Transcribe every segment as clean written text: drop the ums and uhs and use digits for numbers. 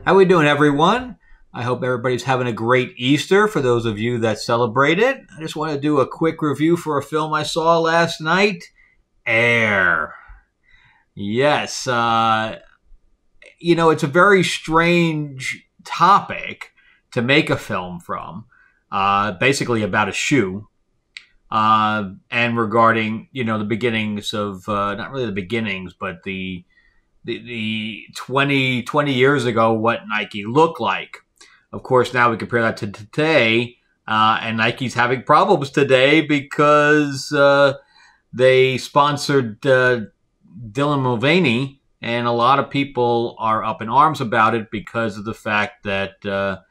How we doing, everyone? I hope everybody's having a great Easter for those of you that celebrate it. I just want to do a quick review for a film I saw last night, Air. Yes, it's a very strange topic to make a film from, basically about a shoe. And regarding, the beginnings of, not really the beginnings, but the 20 years ago, what Nike looked like. Of course, now we compare that to today, and Nike's having problems today because they sponsored Dylan Mulvaney, and a lot of people are up in arms about it because of the fact that,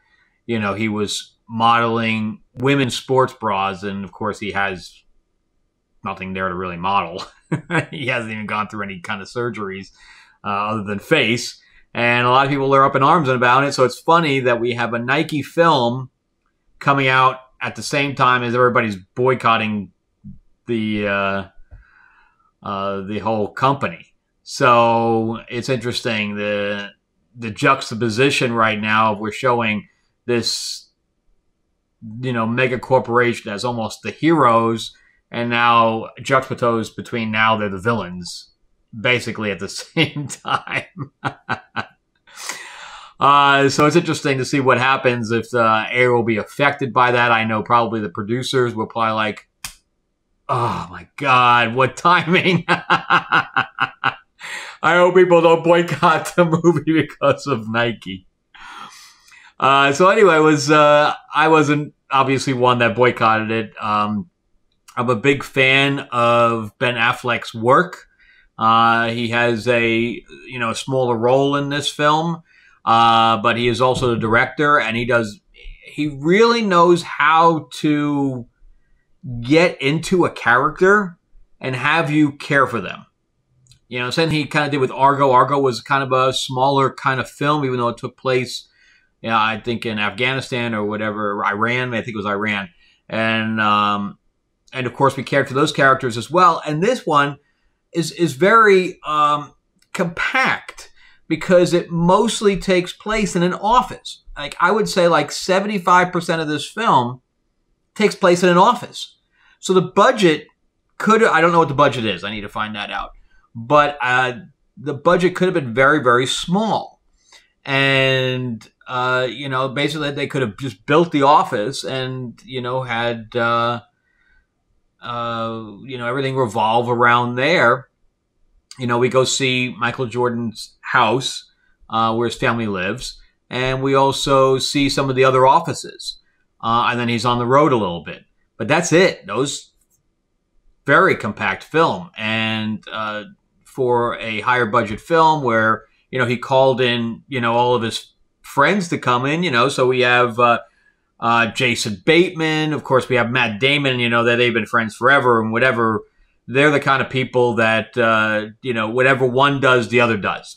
he was modeling women's sports bras, and of course he has nothing there to really model. He hasn't even gone through any kind of surgeries other than face. And a lot of people are up in arms about it. So it's funny that we have a Nike film coming out at the same time as everybody's boycotting the whole company. So it's interesting the juxtaposition right now. We're showing this, mega corporation as almost the heroes, and now juxtaposed between now they're the villains, basically at the same time. So it's interesting to see what happens if Air will be affected by that. I know probably the producers will probably like, oh my God, what timing. I hope people don't boycott the movie because of Nike. So anyway, I wasn't obviously one that boycotted it. I'm a big fan of Ben Affleck's work. He has a smaller role in this film, but he is also the director, and he really knows how to get into a character and have you care for them. Same he kind of did with Argo. Argo was kind of a smaller kind of film, even though it took place, I think in Afghanistan or whatever, Iran. I think it was Iran, and of course we cared for those characters as well. And this one is very compact because it mostly takes place in an office. Like I would say, like 75% of this film takes place in an office. So the budget I don't know what the budget is. I need to find that out. But the budget could have been very, very small. And, basically they could have just built the office and, had, everything revolve around there. We go see Michael Jordan's house, where his family lives. And we also see some of the other offices. And then he's on the road a little bit. But that's it. Those very compact film. And for a higher budget film where, he called in, all of his friends to come in, so we have Jason Bateman. Of course, we have Matt Damon, that they've been friends forever and whatever. They're the kind of people that, whatever one does, the other does.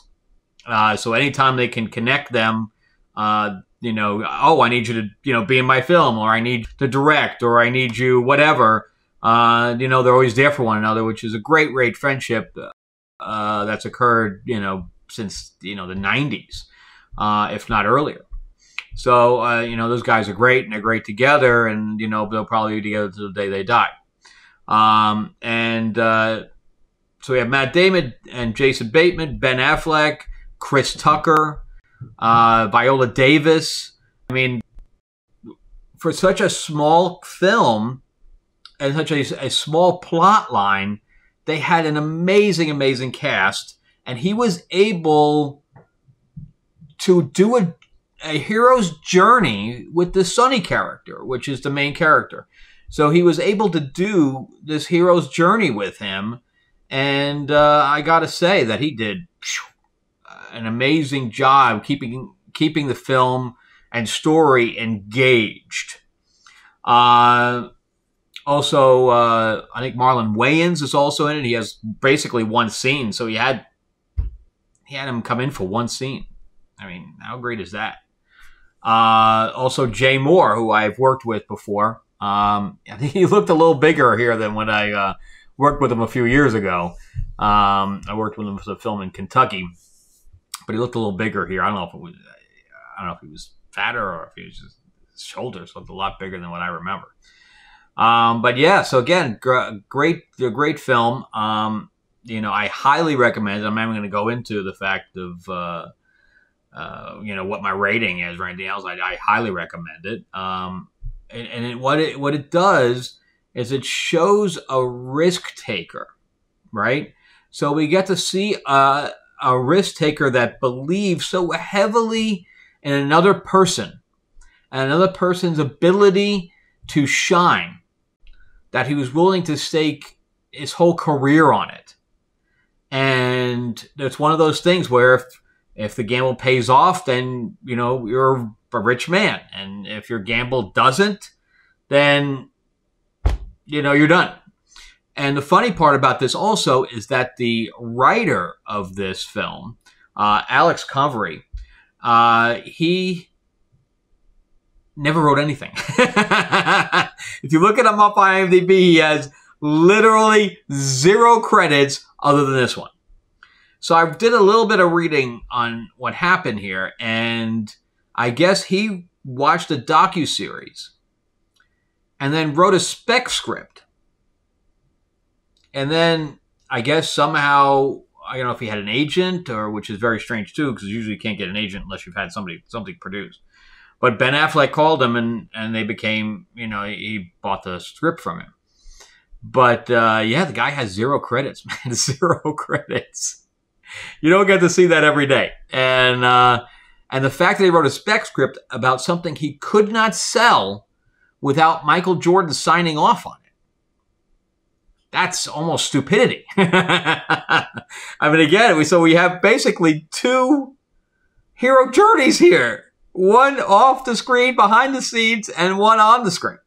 So anytime they can connect them, I need you to, be in my film, or I need to direct, or I need you, whatever. They're always there for one another, which is a great, great friendship that's occurred, since, the 90s, if not earlier. So, those guys are great, and they're great together, and, they'll probably be together till the day they die. So we have Matt Damon and Jason Bateman, Ben Affleck, Chris Tucker, Viola Davis. I mean, for such a small film and such a small plot line, they had an amazing, amazing cast, and he was able to do a hero's journey with the Sonny character, which is the main character. So he was able to do this hero's journey with him, and I got to say that he did an amazing job keeping the film and story engaged. Also, I think Marlon Wayans is also in it. He has basically one scene, so he had him come in for one scene. I mean, how great is that? Also, Jay Moore, who I've worked with before. I think he looked a little bigger here than when I worked with him a few years ago. I worked with him for the film in Kentucky, but he looked a little bigger here. I don't know if it was. I don't know if he was fatter or if he was just, his shoulders looked a lot bigger than what I remember. But yeah, so again, great film. I highly recommend it. I'm not even going to go into the fact of, what my rating is or anything else. I highly recommend it. What it does is it shows a risk taker, right? So we get to see a risk taker that believes so heavily in another person and another person's ability to shine that he was willing to stake his whole career on it. And it's one of those things where if the gamble pays off, then, you're a rich man. And if your gamble doesn't, then, you're done. And the funny part about this also is that the writer of this film, Alex Covery, he never wrote anything. If you look at him up on IMDb, he has literally 0 credits other than this one. So I did a little bit of reading on what happened here, and I guess he watched a docuseries and then wrote a spec script. And then I guess somehow, I don't know if he had an agent, or which is very strange too, because usually you can't get an agent unless you've had something produced. But Ben Affleck called him, and they became, he bought the script from him. But the guy has 0 credits, man, 0 credits. You don't get to see that every day. And the fact that he wrote a spec script about something he could not sell without Michael Jordan signing off on it. That's almost stupidity. I mean, again, we have basically 2 hero journeys here. One off the screen, behind the scenes, and one on the screen.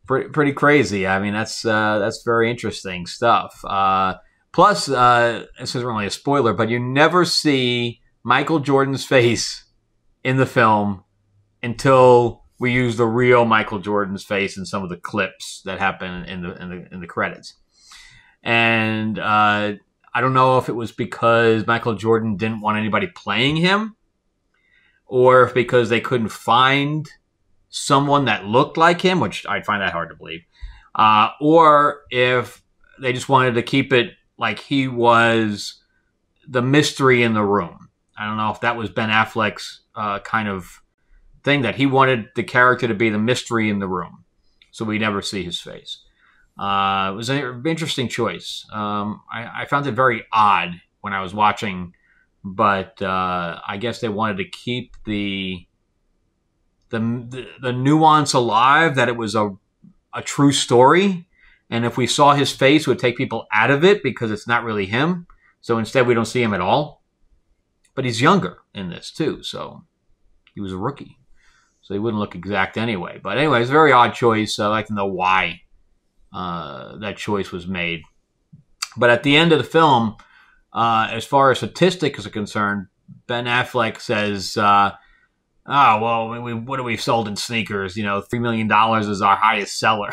Pretty crazy. I mean, that's very interesting stuff. Plus, this isn't really a spoiler, but you never see Michael Jordan's face in the film until we use the real Michael Jordan's face in some of the clips that happen in the credits. And I don't know if it was because Michael Jordan didn't want anybody playing him, or if because they couldn't find someone that looked like him, which I find that hard to believe, or if they just wanted to keep it like he was the mystery in the room. I don't know if that was Ben Affleck's kind of thing, that he wanted the character to be the mystery in the room, so we never see his face. It was an interesting choice. I found it very odd when I was watching, but I guess they wanted to keep the nuance alive, that it was a true story. And if we saw his face, it would take people out of it because it's not really him. So instead, we don't see him at all. But he's younger in this, too. So he was a rookie. So he wouldn't look exact anyway. But anyway, it's a very odd choice. I'd like to know why that choice was made. But at the end of the film, as far as statistics are concerned, Ben Affleck says, what have we sold in sneakers? $3 million is our highest seller.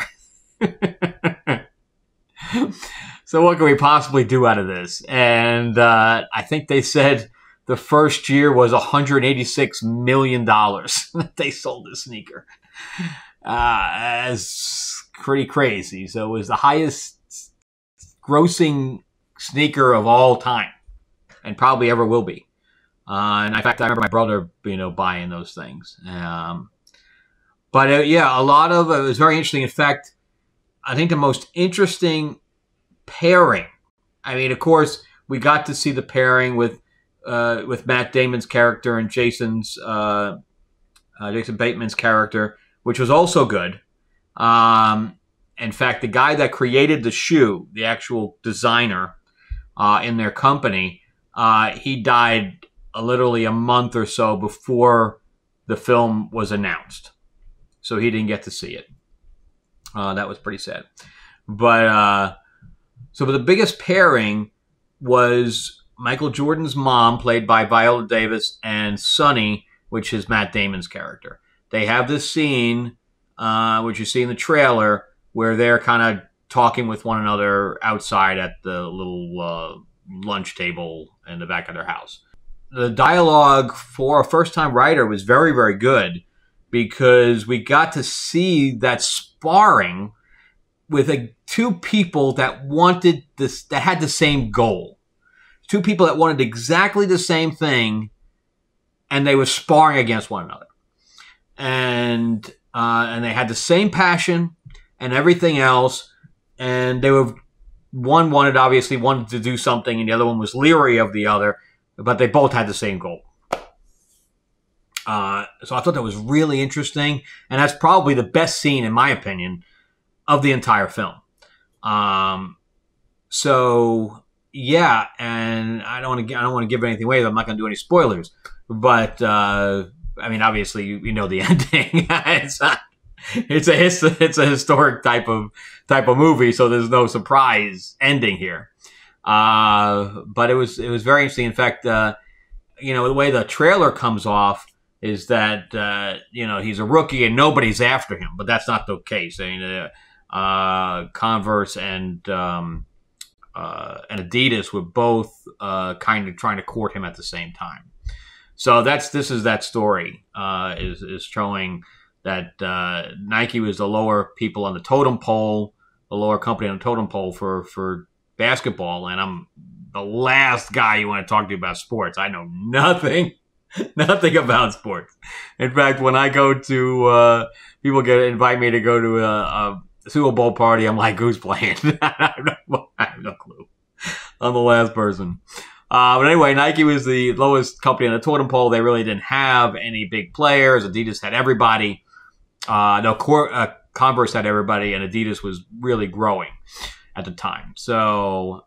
So what can we possibly do out of this? And I think they said the first year was $186 million that they sold this sneaker. That's pretty crazy. So it was the highest grossing sneaker of all time, and probably ever will be. And in fact, I remember my brother, buying those things. But a lot of it was very interesting. In fact, I think the most interesting pairing. I mean, of course, we got to see the pairing with Matt Damon's character and Jason Bateman's character, which was also good. In fact, the guy that created the shoe, the actual designer in their company, he died literally a month or so before the film was announced. So he didn't get to see it. That was pretty sad. But so the biggest pairing was Michael Jordan's mom, played by Viola Davis, and Sonny, which is Matt Damon's character. They have this scene, which you see in the trailer, where they're kind of talking with one another outside at the little lunch table in the back of their house. the dialogue for a first-time writer was very, very good because we got to see that sparring with two people that wanted this, that had the same goal. Two people that wanted exactly the same thing, and they were sparring against one another. And they had the same passion and everything else. And they were, one obviously wanted to do something, and the other one was leery of the other, but they both had the same goal. So I thought that was really interesting, and that's probably the best scene, in my opinion, of the entire film. So yeah, and I don't want to give anything away. I'm not going to do any spoilers, but I mean, obviously, you know the ending. It's a historic type of movie, so there's no surprise ending here. But it was very interesting. In fact, you know, the way the trailer comes off is that you know, he's a rookie and nobody's after him, but that's not the case. I mean, Converse and Adidas were both kind of trying to court him at the same time. So this is that story is showing that Nike was the lower people on the totem pole, the lower company on the totem pole for basketball, and I'm the last guy you want to talk to about sports. I know nothing about sports. In fact, when I go to people invite me to go to a Super Bowl party, I'm like, who's playing? I have no clue. I'm the last person. But anyway, Nike was the lowest company on the totem pole. They really didn't have any big players. Adidas had everybody. Converse had everybody, and Adidas was really growing at the time. So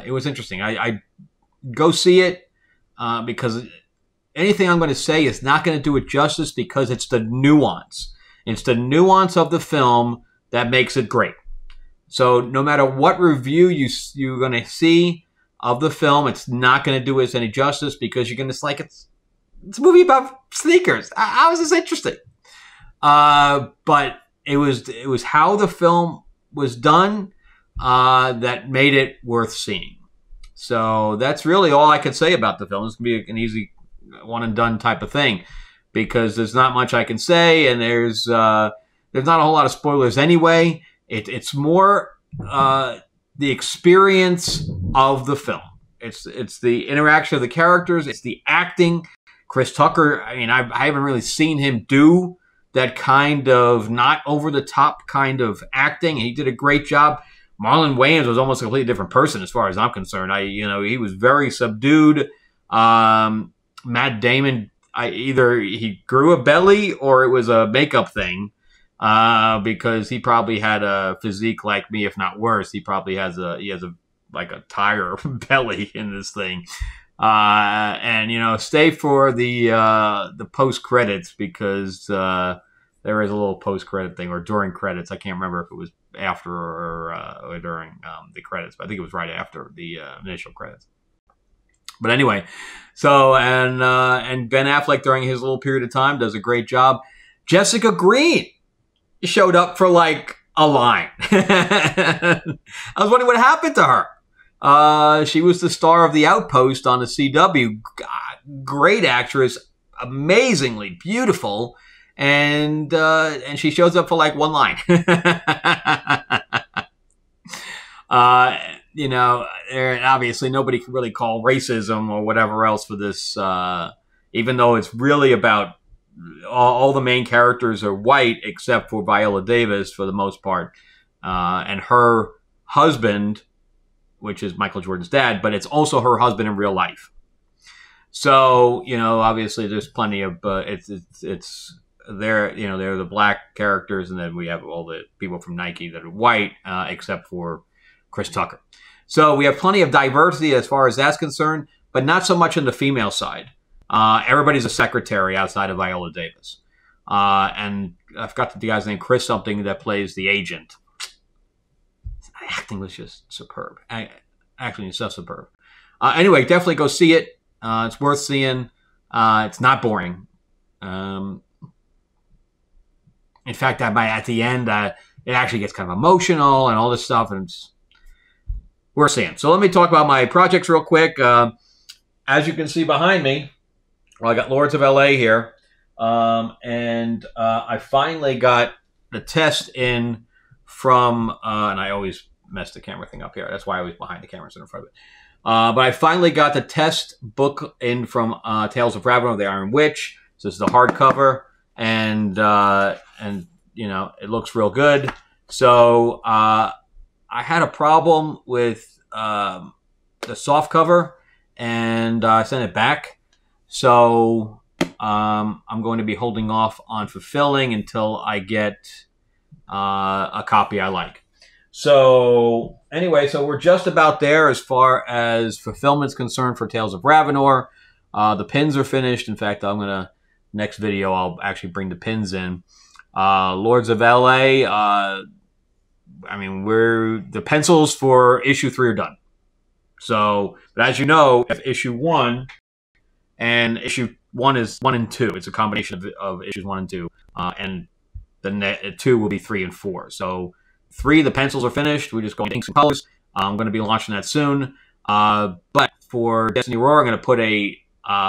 it was interesting. I go see it because anything I'm going to say is not going to do it justice, because it's the nuance. It's the nuance of the film that makes it great. So no matter what review you're going to see of the film, it's not going to do us any justice, because you're going to like it's a movie about sneakers. How is this interesting? But it was how the film was done that made it worth seeing. So that's really all I could say about the film. It's going to be an easy one and done type of thing, because there's not much I can say, and there's not a whole lot of spoilers anyway. It's more the experience of the film. It's the interaction of the characters. It's the acting. Chris Tucker, I mean, I haven't really seen him do that kind of not over the top kind of acting. He did a great job. Marlon Wayans was almost a completely different person as far as I'm concerned. He was very subdued. Matt Damon, either he grew a belly or it was a makeup thing, because he probably had a physique like me, if not worse. He probably has a tire belly in this thing. And stay for the post credits, because there is a little post credit thing, or during credits. I can't remember if it was after or during the credits, but I think it was right after the initial credits. But anyway, so and Ben Affleck during his little period of time does a great job. Jessica Green showed up for like a line. I was wondering what happened to her. She was the star of The Outpost on the CW. Great actress, amazingly beautiful, and she shows up for like one line. Obviously nobody can really call racism or whatever else for this, even though it's really about all the main characters are white except for Viola Davis for the most part, and her husband, which is Michael Jordan's dad, but it's also her husband in real life. So, obviously there's plenty of, it's they're the black characters, and then we have all the people from Nike that are white, except for Chris Tucker. So we have plenty of diversity as far as that's concerned, but not so much on the female side. Everybody's a secretary outside of Viola Davis. And I forgot the guy's name, Chris something, that plays the agent. Acting was just superb. Acting is so superb. Anyway, definitely go see it. It's worth seeing. It's not boring. In fact, at the end, it actually gets kind of emotional and all this stuff, and we're seeing. So let me talk about my projects real quick. as you can see behind me, well, I got Lords of LA here. And I finally got the test in from, and I always mess the camera thing up here. That's why I was behind the camera instead of in front of it. But I finally got the test book in from Tales of Ravonna, the Iron Witch. So this is the hardcover, and you know, it looks real good. So I had a problem with the soft cover, and I sent it back. So I'm going to be holding off on fulfilling until I get a copy I like. So anyway, so we're just about there as far as fulfillment's concerned for Tales of Ravonna. The pins are finished. In fact, I'm gonna next video I'll actually bring the pins in. Lords of LA. I mean, the pencils for issue 3 are done. So, but as you know, if issue 1 and issue 1 is 1 and 2, it's a combination of issues 1 and 2, and the 2 will be 3 and 4. So 3, the pencils are finished. We're just going to ink some colors. I'm going to be launching that soon. But for Destiny Roar, I'm going to put a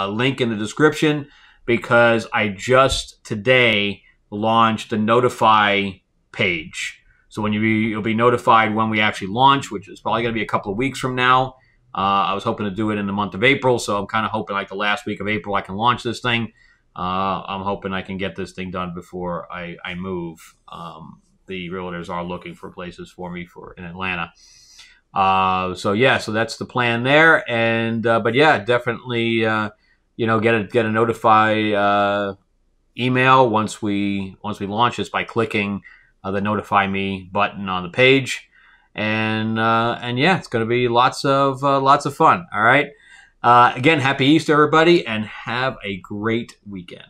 link in the description because I just today launched the notify page. So when you'll be notified when we actually launch, which is probably going to be a couple of weeks from now. I was hoping to do it in the month of April, so I'm kind of hoping like the last week of April I can launch this thing. I'm hoping I can get this thing done before I move. The realtors are looking for places for me in Atlanta. So yeah, so that's the plan there. And but yeah, definitely you know, get a notify email once we launch this by clicking the notify me button on the page. And yeah, it's going to be lots of fun. All right. Again, happy Easter, everybody, and have a great weekend.